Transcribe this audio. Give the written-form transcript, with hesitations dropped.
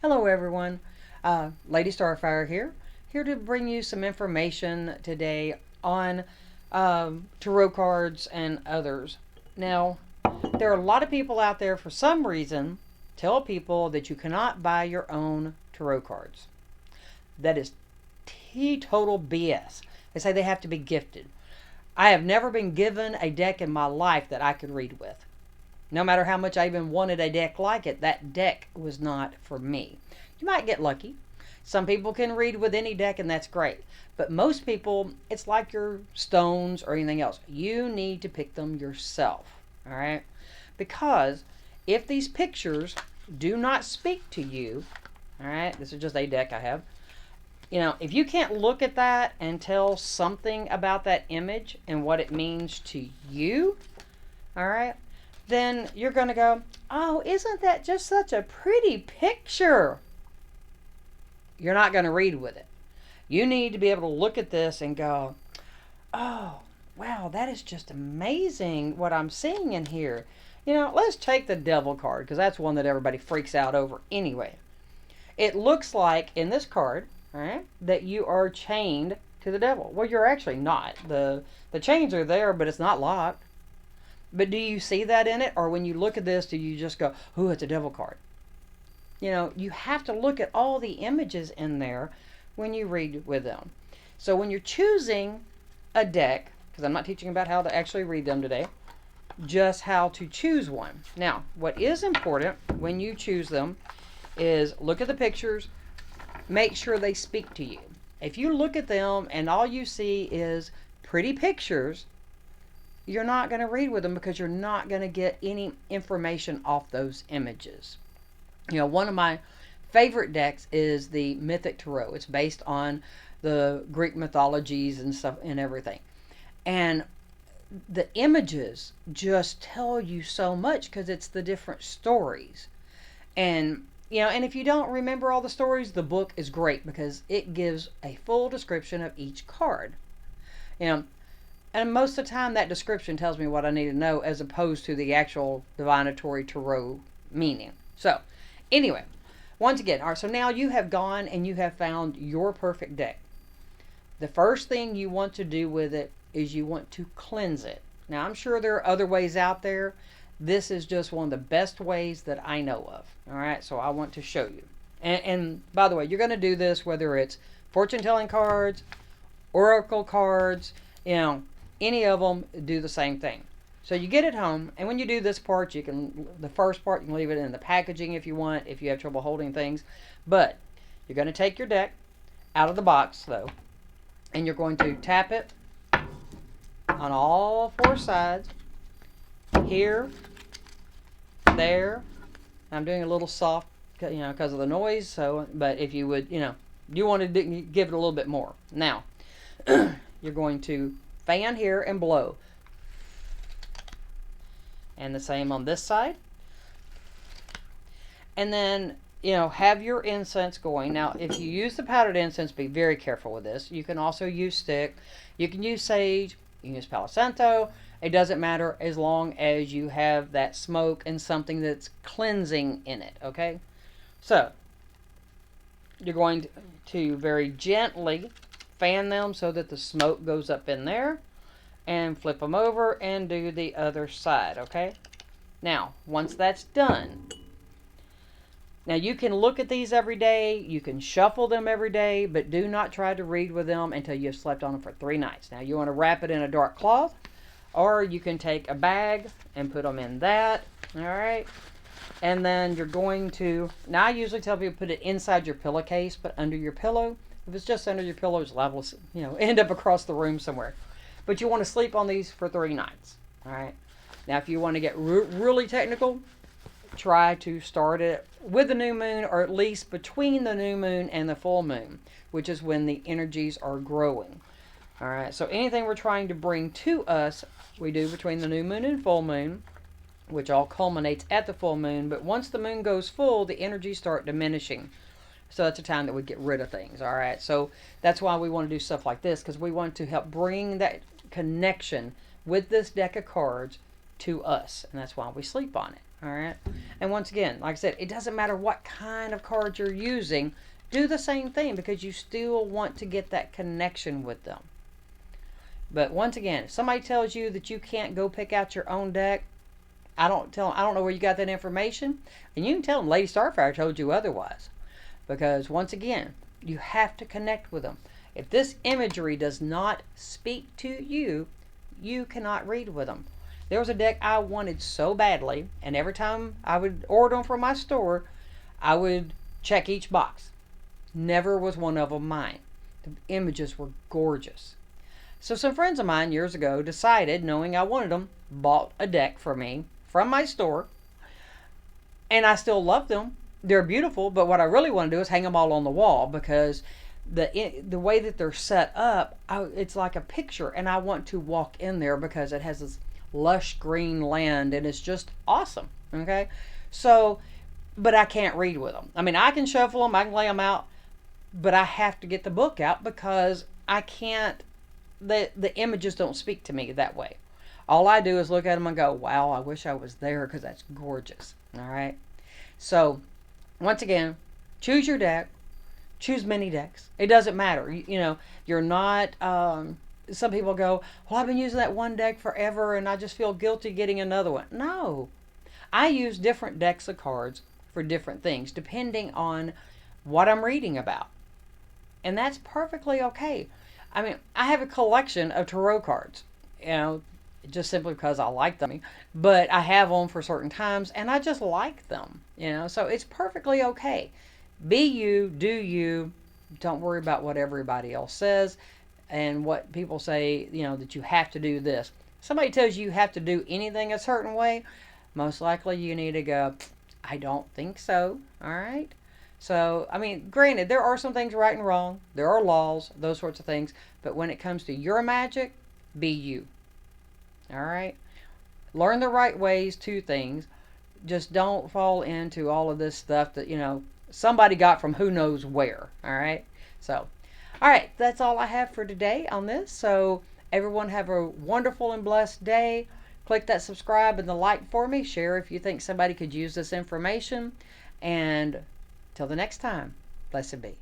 Hello everyone, Lady Starfire here to bring you some information today on tarot cards and others. Now, there are a lot of people out there for some reason tell people that you cannot buy your own tarot cards. That is teetotal BS. They say they have to be gifted. I have never been given a deck in my life that I could read with. No matter how much I even wanted a deck like it, that deck was not for me. You might get lucky. Some people can read with any deck, and that's great. But most people, it's like your stones or anything else. You need to pick them yourself. All right? Because if these pictures do not speak to you, all right, this is just a deck I have. If you can't look at that and tell something about that image and what it means to you, all right, then you're going to go, oh, isn't that just such a pretty picture? You're not going to read with it. You need to be able to look at this and go, oh, wow, that is just amazing what I'm seeing in here. Let's take the devil card, because that's one that everybody freaks out over anyway. It looks like in this card, all right, that you are chained to the devil. Well, you're actually not. The chains are there, but it's not locked. But do you see that in it? Or when you look at this, do you just go, ooh, it's a devil card? You have to look at all the images in there when you read with them. So when you're choosing a deck, because I'm not teaching about how to actually read them today, just how to choose one. Now, what is important when you choose them is look at the pictures, make sure they speak to you. If you look at them and all you see is pretty pictures, you're not going to read with them because you're not going to get any information off those images. One of my favorite decks is the Mythic Tarot. It's based on the Greek mythologies and stuff and everything. And the images just tell you so much because it's the different stories. And if you don't remember all the stories, the book is great because it gives a full description of each card. And most of the time that description tells me what I need to know as opposed to the actual divinatory tarot meaning. So, anyway, once again, all right, so now you have gone and you have found your perfect deck. The first thing you want to do with it is you want to cleanse it. Now, I'm sure there are other ways out there. This is just one of the best ways that I know of. All right, so I want to show you. And by the way, you're going to do this whether it's fortune-telling cards, oracle cards, any of them do the same thing. So you get it home, and when you do this part, the first part, you can leave it in the packaging if you want, if you have trouble holding things. But you're going to take your deck out of the box, though, and you're going to tap it on all four sides, here, there. I'm doing a little soft, because of the noise. So, but if you would, you want to give it a little bit more. Now, you're going to fan here and blow. And the same on this side. And then, have your incense going. Now, if you use the powdered incense, be very careful with this. You can also use stick. You can use sage. You can use Palo Santo. It doesn't matter as long as you have that smoke and something that's cleansing in it, okay? So, you're going to very gently fan them so that the smoke goes up in there, and flip them over and do the other side, okay? Now, once that's done, now you can look at these every day, you can shuffle them every day, but do not try to read with them until you've slept on them for 3 nights. Now, you want to wrap it in a dark cloth, or you can take a bag and put them in that, all right? And then you're going to, now I usually tell people put it inside your pillowcase, but under your pillow. If it's just under your pillow, it's liable to, end up across the room somewhere. But you want to sleep on these for 3 nights, all right? Now, if you want to get really technical, try to start it with the new moon, or at least between the new moon and the full moon, which is when the energies are growing. All right, so anything we're trying to bring to us, we do between the new moon and full moon, which all culminates at the full moon. But once the moon goes full, the energies start diminishing. So that's a time that we get rid of things, all right? So that's why we want to do stuff like this, because we want to help bring that connection with this deck of cards to us. And that's why we sleep on it, All right. And once again, like I said, it doesn't matter what kind of card you're using. Do the same thing because you still want to get that connection with them. But once again, if somebody tells you that you can't go pick out your own deck, I don't know where you got that information, and you can tell them Lady Starfire told you otherwise. Because once again, you have to connect with them. If this imagery does not speak to you, you cannot read with them. There was a deck I wanted so badly, and every time I would order them from my store, I would check each box. Never was one of them mine. The images were gorgeous. So some friends of mine years ago decided, knowing I wanted them, bought a deck for me from my store, and I still love them. They're beautiful, but what I really want to do is hang them all on the wall because the way that they're set up, it's like a picture, and I want to walk in there because it has this lush green land, and it's just awesome. Okay, so but I can't read with them. I mean, I can shuffle them, I can lay them out, but I have to get the book out because I can't. The images don't speak to me that way. All I do is look at them and go, "Wow, I wish I was there because that's gorgeous." All right, so once again, choose your deck. Choose many decks. It doesn't matter. You're not. Some people go, "Well, I've been using that one deck forever, and I just feel guilty getting another one." No, I use different decks of cards for different things depending on what I'm reading about, and that's perfectly okay. I mean, I have a collection of tarot cards. You know, just simply because I like them, but I have them for certain times, and I just like them. So it's perfectly okay. Be you, do you. Don't worry about what everybody else says and what people say, that you have to do this. Somebody tells you have to do anything a certain way, most likely you need to go, I don't think so. All right. So, I mean, granted, there are some things right and wrong. There are laws, those sorts of things. But when it comes to your magic, be you. All right. Learn the right ways to things. Just don't fall into all of this stuff that, somebody got from who knows where. All right. So, all right. That's all I have for today on this. So, everyone have a wonderful and blessed day. Click that subscribe and the like for me. Share if you think somebody could use this information. And till the next time, blessed be.